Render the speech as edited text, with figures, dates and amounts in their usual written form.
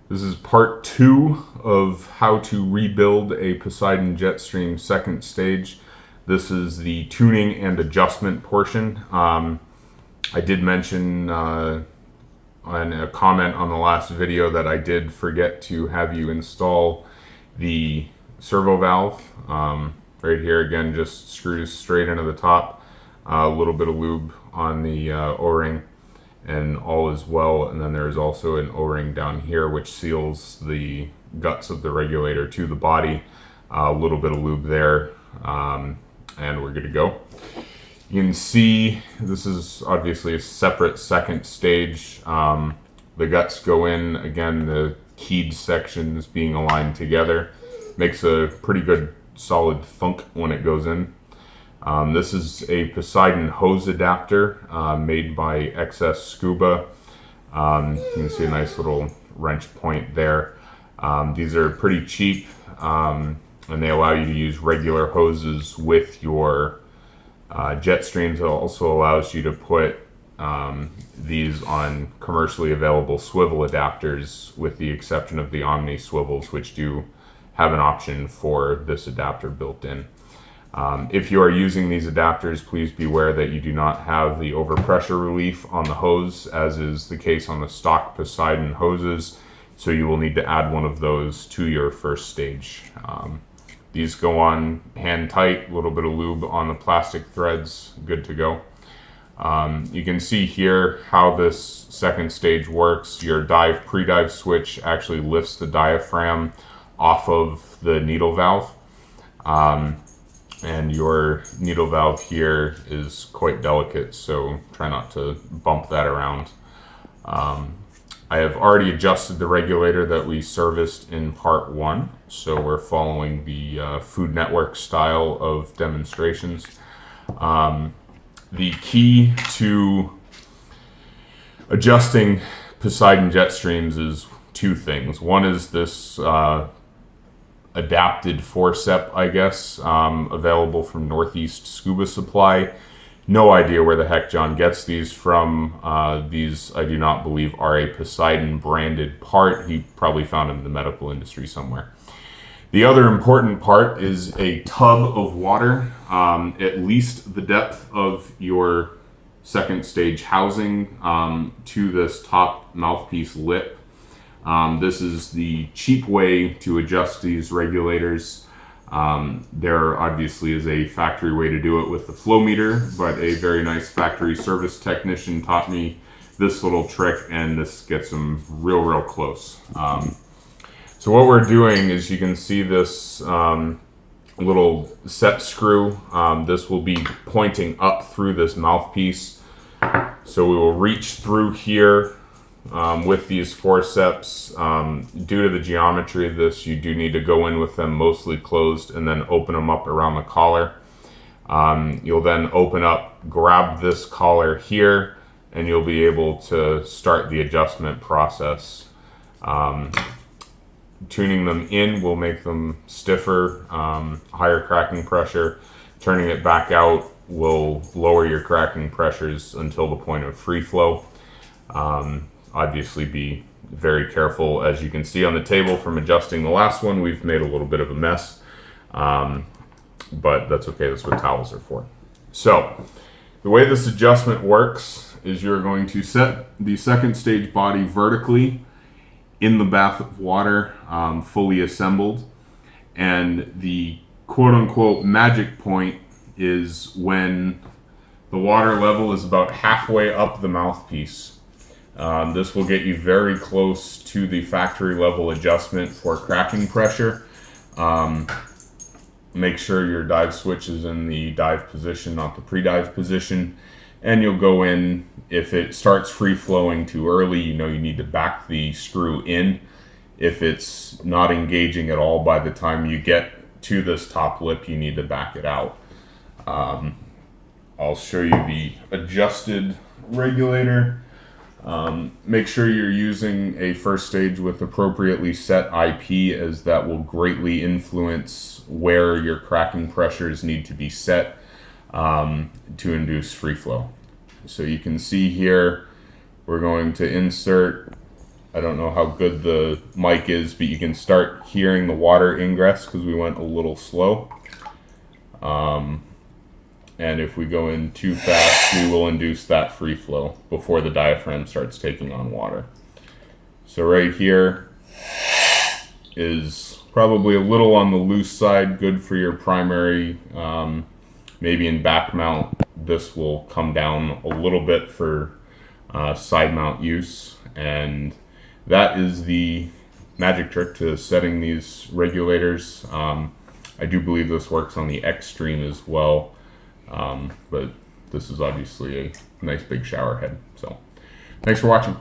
This is part 2 of how to rebuild a Poseidon Jetstream second stage. This is the tuning and adjustment portion. I did mention on a comment on the last video that I did forget to have you install the servo valve. Right here again, just screws straight into the top, a little bit of lube on the O-ring, and all is well. And then there's also an O-ring down here which seals the guts of the regulator to the body. A little bit of lube there, and we're good to go. You can see this is obviously a separate second stage. The guts go in, again, the keyed sections being aligned together. Makes a pretty good solid thunk when it goes in. This is a Poseidon hose adapter made by XS Scuba. You can see a nice little wrench point there. These are pretty cheap, and they allow you to use regular hoses with your Jetstreams. It also allows you to put these on commercially available swivel adapters, with the exception of the Omni swivels, which do have an option for this adapter built in. If you are using these adapters, please beware that you do not have the overpressure relief on the hose, as is the case on the stock Poseidon hoses, so you will need to add one of those to your first stage. These go on hand tight, a little bit of lube on the plastic threads, good to go. You can see here how this second stage works. Your pre-dive switch actually lifts the diaphragm off of the needle valve. And your needle valve here is quite delicate, so try not to bump that around. I have already adjusted the regulator that we serviced in part 1, so we're following the Food Network style of demonstrations. The key to adjusting Poseidon Jetstreams is two things. One is this adapted forcep, I guess, available from Northeast Scuba Supply. No idea where the heck John gets these from. These, I do not believe, are a Poseidon branded part. He probably found them in the medical industry somewhere. The other important part is a tub of water, at least the depth of your second stage housing to this top mouthpiece lip. This is the cheap way to adjust these regulators. There obviously is a factory way to do it with the flow meter, but a very nice factory service technician taught me this little trick, and this gets them real close. So what we're doing is, you can see this little set screw. This will be pointing up through this mouthpiece. So we will reach through here with these forceps. Due to the geometry of this, you do need to go in with them mostly closed and then open them up around the collar. You'll then open up, grab this collar here, and you'll be able to start the adjustment process. Tuning them in will make them stiffer, higher cracking pressure. Turning it back out will lower your cracking pressures until the point of free flow. Obviously be very careful. As you can see on the table from adjusting the last one, we've made a little bit of a mess, but that's okay. That's what towels are for. So the way this adjustment works is, you're going to set the second stage body vertically in the bath of water, fully assembled, and the quote-unquote magic point is when the water level is about halfway up the mouthpiece. This will get you very close to the factory level adjustment for cracking pressure. Make sure your dive switch is in the dive position, not the pre-dive position. And you'll go in. If it starts free flowing too early, you know you need to back the screw in. If it's not engaging at all by the time you get to this top lip, you need to back it out. I'll show you the adjusted regulator. Make sure you're using a first stage with appropriately set IP, as that will greatly influence where your cracking pressures need to be set to induce free flow. So you can see here, we're going to insert I don't know how good the mic is, but you can start hearing the water ingress because we went a little slow. And if we go in too fast, we will induce that free flow before the diaphragm starts taking on water. So right here is probably a little on the loose side, good for your primary, maybe in back mount. This will come down a little bit for side mount use, and that is the magic trick to setting these regulators. I do believe this works on the X-Stream as well, but this is obviously a nice big shower head. So thanks for watching.